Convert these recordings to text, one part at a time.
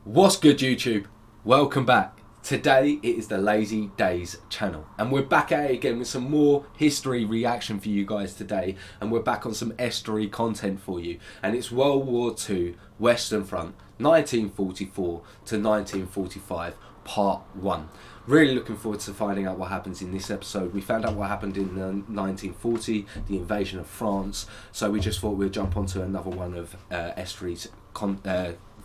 What's good, YouTube? Welcome back. Today it is the LazyDaze Channel and we're back at it again with some more history reaction for you guys today, and we're back on some Eastory content for you, and it's World War II Western Front 1944 to 1945 Part 1. Really looking forward to finding out what happens in this episode. We found out what happened in 1940, the invasion of France, so we just thought we'd jump onto another one of Eastory's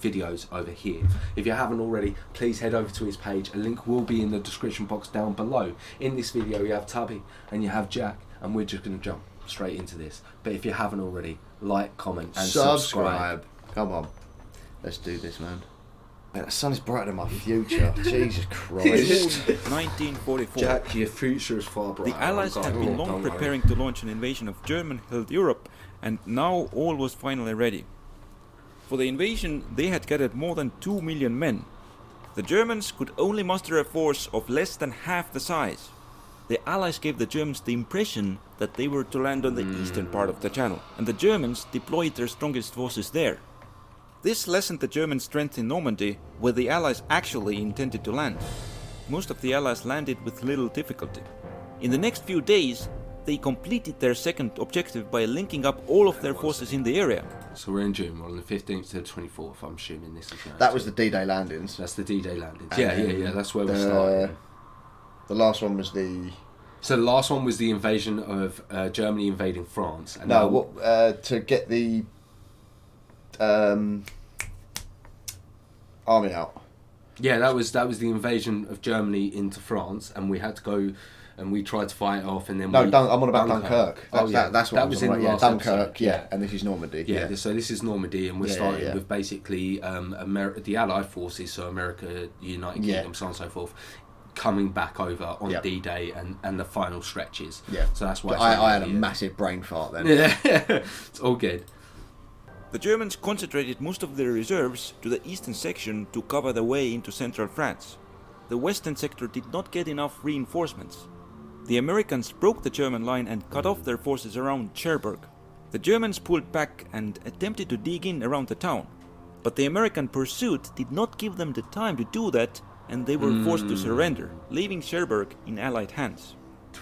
videos over here. If you haven't already, please head over to his page. A link will be in the description box down below. In this video you have Tubby and you have Jack, and we're just going to jump straight into this. But if you haven't already, like, comment and subscribe. Come on, let's do this, man. Man, the sun is brighter than my future. Jesus Christ. 1944. Jack, your future is far brighter. The Allies had been long preparing to launch an invasion of German-held Europe, and now all was finally ready. For the invasion, they had gathered more than 2 million men. The Germans could only muster a force of less than half the size. The Allies gave the Germans the impression that they were to land on the eastern part of the channel, and the Germans deployed their strongest forces there. This lessened the German strength in Normandy, where the Allies actually intended to land. Most of the Allies landed with little difficulty. In the next few days, they completed their second objective by linking up all of their forces in the area. So we're in June, we're on the 15th to the 24th, I'm assuming this is now. That was the D-Day landings. That's the D-Day landings. Yeah, that's where we started. The last one was the... So the last one was the invasion of Germany invading France. And to get the army out. Yeah, that was the invasion of Germany into France, and we had to go and we tried to fight it off, and then I'm on about Dunkirk. That's what that was in the last Dunkirk, episode. yeah, and this is Normandy. Yeah, so this is Normandy, and we're starting with basically the Allied forces, so America, United Kingdom, so on and so forth, coming back over on D-Day and the final stretches. Yeah, so that's why I had a massive brain fart then. Yeah, it's all good. The Germans concentrated most of their reserves to the eastern section to cover the way into central France. The western sector did not get enough reinforcements. The Americans broke the German line and cut off their forces around Cherbourg. The Germans pulled back and attempted to dig in around the town, but the American pursuit did not give them the time to do that, and they were forced to surrender, leaving Cherbourg in Allied hands.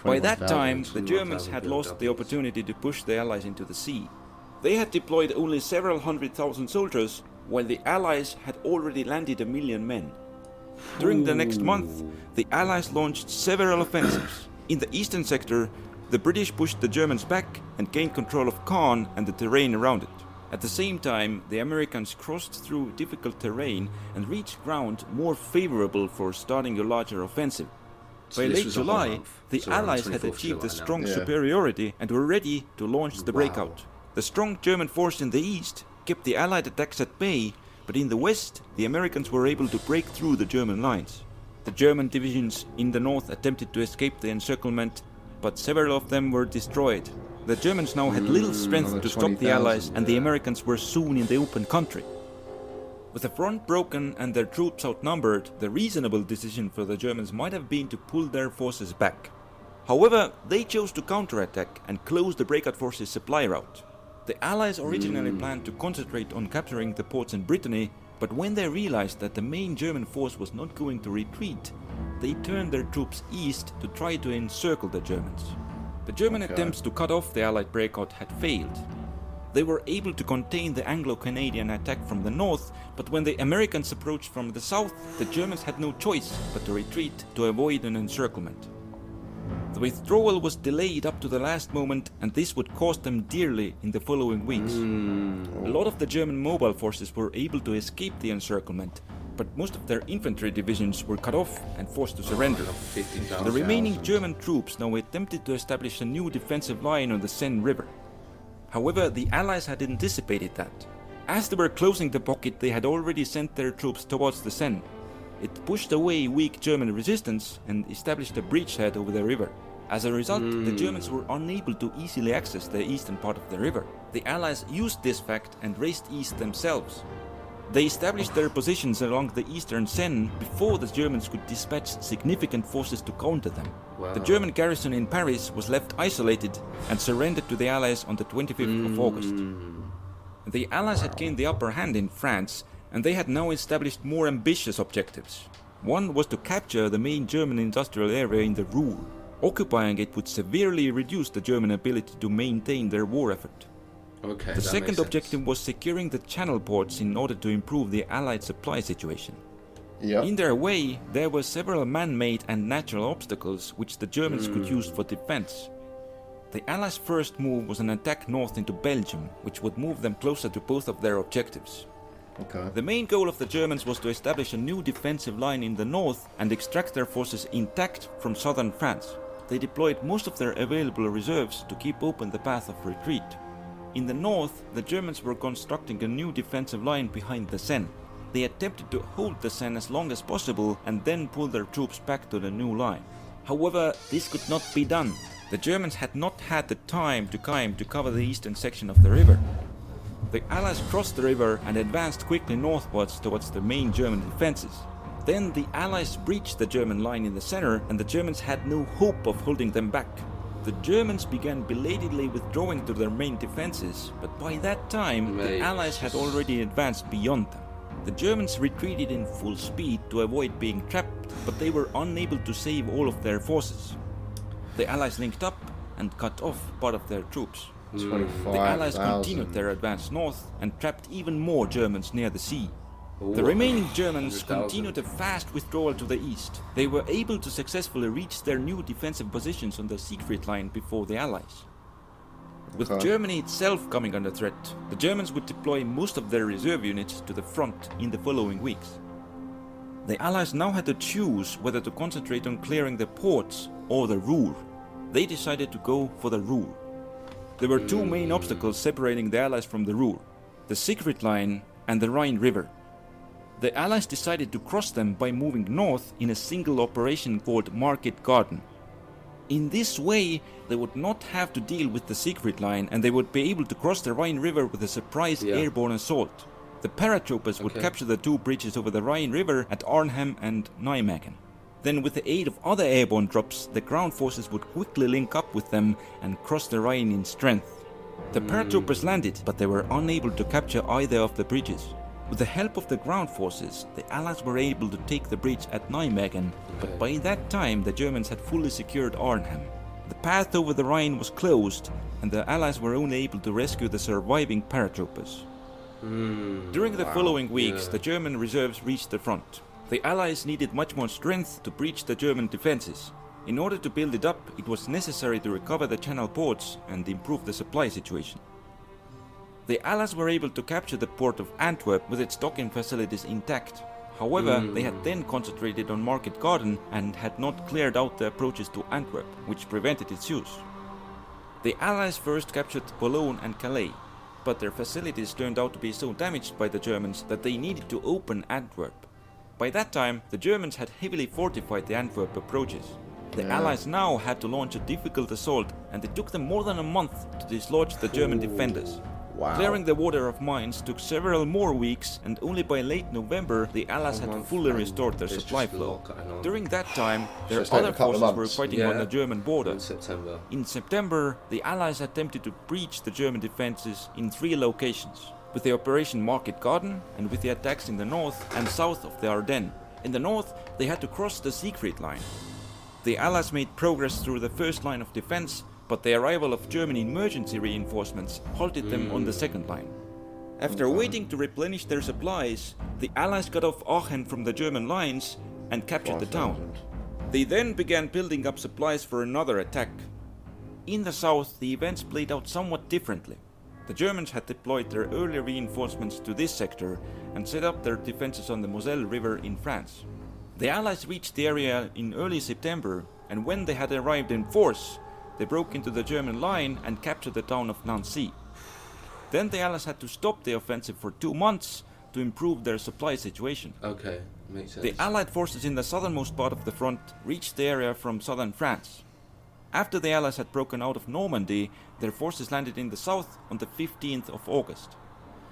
By that time, the Germans had lost the opportunity to push the Allies into the sea. They had deployed only several 100,000 soldiers, while the Allies had already landed 1 million men. During the next month, the Allies launched several offensives. In the eastern sector, the British pushed the Germans back and gained control of Caen and the terrain around it. At the same time, the Americans crossed through difficult terrain and reached ground more favorable for starting a larger offensive. By late July, the Allies had achieved a strong superiority and were ready to launch the breakout. The strong German force in the east kept the Allied attacks at bay, but in the west, the Americans were able to break through the German lines. The German divisions in the north attempted to escape the encirclement, but several of them were destroyed. The Germans now had little strength to stop the Allies, and the Americans were soon in the open country. With the front broken and their troops outnumbered, the reasonable decision for the Germans might have been to pull their forces back. However, they chose to counterattack and close the breakout forces' supply route. The Allies originally planned to concentrate on capturing the ports in Brittany, but when they realized that the main German force was not going to retreat, they turned their troops east to try to encircle the Germans. The German attempts to cut off the Allied breakout had failed. They were able to contain the Anglo-Canadian attack from the north, but when the Americans approached from the south, the Germans had no choice but to retreat to avoid an encirclement. The withdrawal was delayed up to the last moment, and this would cost them dearly in the following weeks. A lot of the German mobile forces were able to escape the encirclement, but most of their infantry divisions were cut off and forced to surrender. The remaining German troops now attempted to establish a new defensive line on the Seine River. However, the Allies had anticipated that. As they were closing the pocket, they had already sent their troops towards the Seine. It pushed away weak German resistance and established a bridgehead over the river. As a result, the Germans were unable to easily access the eastern part of the river. The Allies used this fact and raced east themselves. They established their positions along the eastern Seine before the Germans could dispatch significant forces to counter them. The German garrison in Paris was left isolated and surrendered to the Allies on the 25th of August. The Allies had gained the upper hand in France, and they had now established more ambitious objectives. One was to capture the main German industrial area in the Ruhr. Occupying it would severely reduce the German ability to maintain their war effort. Okay. The second objective was securing the channel ports in order to improve the Allied supply situation. Yeah. In their way, there were several man-made and natural obstacles which the Germans could use for defense. The Allies' first move was an attack north into Belgium, which would move them closer to both of their objectives. Okay. The main goal of the Germans was to establish a new defensive line in the north and extract their forces intact from southern France. They deployed most of their available reserves to keep open the path of retreat. In the north, the Germans were constructing a new defensive line behind the Seine. They attempted to hold the Seine as long as possible and then pull their troops back to the new line. However, this could not be done. The Germans had not had the time to cover the eastern section of the river. The Allies crossed the river and advanced quickly northwards towards the main German defenses. Then the Allies breached the German line in the center, and the Germans had no hope of holding them back. The Germans began belatedly withdrawing to their main defenses, but by that time the Allies had already advanced beyond them. The Germans retreated in full speed to avoid being trapped, but they were unable to save all of their forces. The Allies linked up and cut off part of their troops. 25,000. The Allies continued their advance north and trapped even more Germans near the sea. Ooh, The remaining Germans 100,000. continued a fast withdrawal to the east. They were able to successfully reach their new defensive positions on the Siegfried Line before the Allies. With Okay. Germany itself coming under threat, the Germans would deploy most of their reserve units to the front in the following weeks. The Allies now had to choose whether to concentrate on clearing the ports or the Ruhr. They decided to go for the Ruhr. There were two main obstacles separating the Allies from the Ruhr: the Siegfried Line and the Rhine River. The Allies decided to cross them by moving north in a single operation called Market Garden. In this way, they would not have to deal with the Siegfried Line, and they would be able to cross the Rhine River with a surprise airborne assault. The paratroopers would capture the two bridges over the Rhine River at Arnhem and Nijmegen. Then, with the aid of other airborne drops, the ground forces would quickly link up with them and cross the Rhine in strength. The paratroopers landed, but they were unable to capture either of the bridges. With the help of the ground forces, the Allies were able to take the bridge at Nijmegen, but by that time the Germans had fully secured Arnhem. The path over the Rhine was closed, and the Allies were only able to rescue the surviving paratroopers. During the following weeks, the German reserves reached the front. The Allies needed much more strength to breach the German defenses. In order to build it up, it was necessary to recover the channel ports and improve the supply situation. The Allies were able to capture the port of Antwerp with its docking facilities intact. However, they had then concentrated on Market Garden and had not cleared out the approaches to Antwerp, which prevented its use. The Allies first captured Boulogne and Calais, but their facilities turned out to be so damaged by the Germans that they needed to open Antwerp. By that time, the Germans had heavily fortified the Antwerp approaches. The Allies now had to launch a difficult assault, and it took them more than a month to dislodge the German defenders. Wow. Clearing the water of mines took several more weeks, and only by late November the Allies had fully restored their supply flow. During that time, their it's taken other a couple of forces were months. fighting on the German border. In September. In September, the Allies attempted to breach the German defenses in 3 locations, with the Operation Market Garden and with the attacks in the north and south of the Ardennes. In the north, they had to cross the Siegfried Line. The Allies made progress through the first line of defense, but the arrival of German emergency reinforcements halted them on the second line. After waiting to replenish their supplies, the Allies cut off Aachen from the German lines and captured the town. They then began building up supplies for another attack. In the south, the events played out somewhat differently. The Germans had deployed their early reinforcements to this sector and set up their defenses on the Moselle River in France. The Allies reached the area in early September, and when they had arrived in force, they broke into the German line and captured the town of Nancy. Then the Allies had to stop the offensive for 2 months to improve their supply situation. Okay, makes sense. The Allied forces in the southernmost part of the front reached the area from southern France. After the Allies had broken out of Normandy, their forces landed in the south on the 15th of August.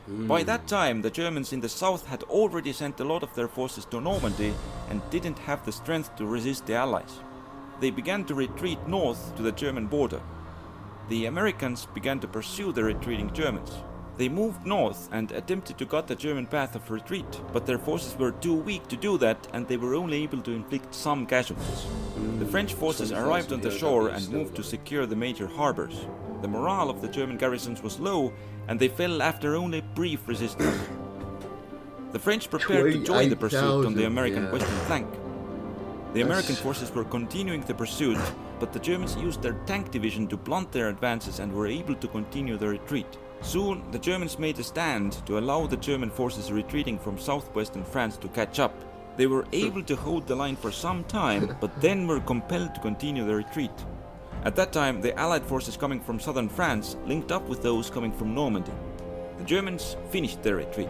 By that time, the Germans in the south had already sent a lot of their forces to Normandy and didn't have the strength to resist the Allies. They began to retreat north to the German border. The Americans began to pursue the retreating Germans. They moved north and attempted to cut the German path of retreat, but their forces were too weak to do that and they were only able to inflict some casualties. The French forces arrived on the shore and moved to secure the major harbors. The morale of the German garrisons was low and they fell after only brief resistance. The French prepared to join the pursuit on the American western flank. The American forces were continuing the pursuit, but the Germans used their tank division to blunt their advances and were able to continue the retreat. Soon, the Germans made a stand to allow the German forces retreating from southwestern France to catch up. They were able to hold the line for some time, but then were compelled to continue the retreat. At that time, the Allied forces coming from southern France linked up with those coming from Normandy. The Germans finished their retreat.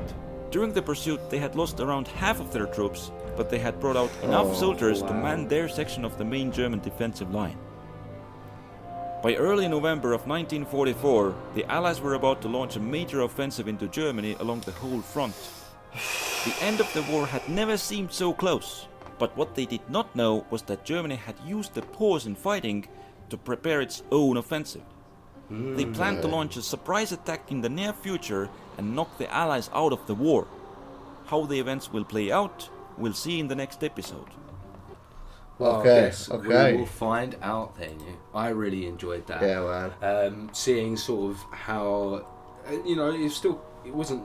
During the pursuit, they had lost around half of their troops, but they had brought out enough soldiers to man their section of the main German defensive line. By early November of 1944, the Allies were about to launch a major offensive into Germany along the whole front. The end of the war had never seemed so close, but what they did not know was that Germany had used the pause in fighting to prepare its own offensive. They planned to launch a surprise attack in the near future and knock the Allies out of the war. How the events will play out, we'll see in the next episode. Well, Okay, yes, okay. we will find out then. I really enjoyed that. Yeah, man. Seeing sort of how, it wasn't,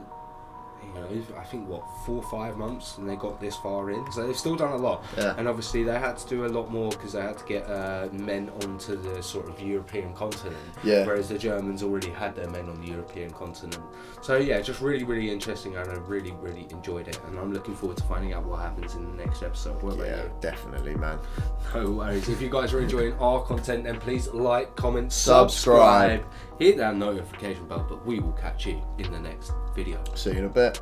I think 4 or 5 months and they got this far in, so they've still done a lot. Yeah. And obviously they had to do a lot more because they had to get men onto the sort of European continent, whereas the Germans already had their men on the European continent. So yeah, just really, really interesting, and I really, really enjoyed it, and I'm looking forward to finding out what happens in the next episode. What about you? Definitely, man. No worries. If you guys are enjoying our content, then please like, comment, Subscribe. hit that notification bell, but we will catch you in the next video. See you in a bit.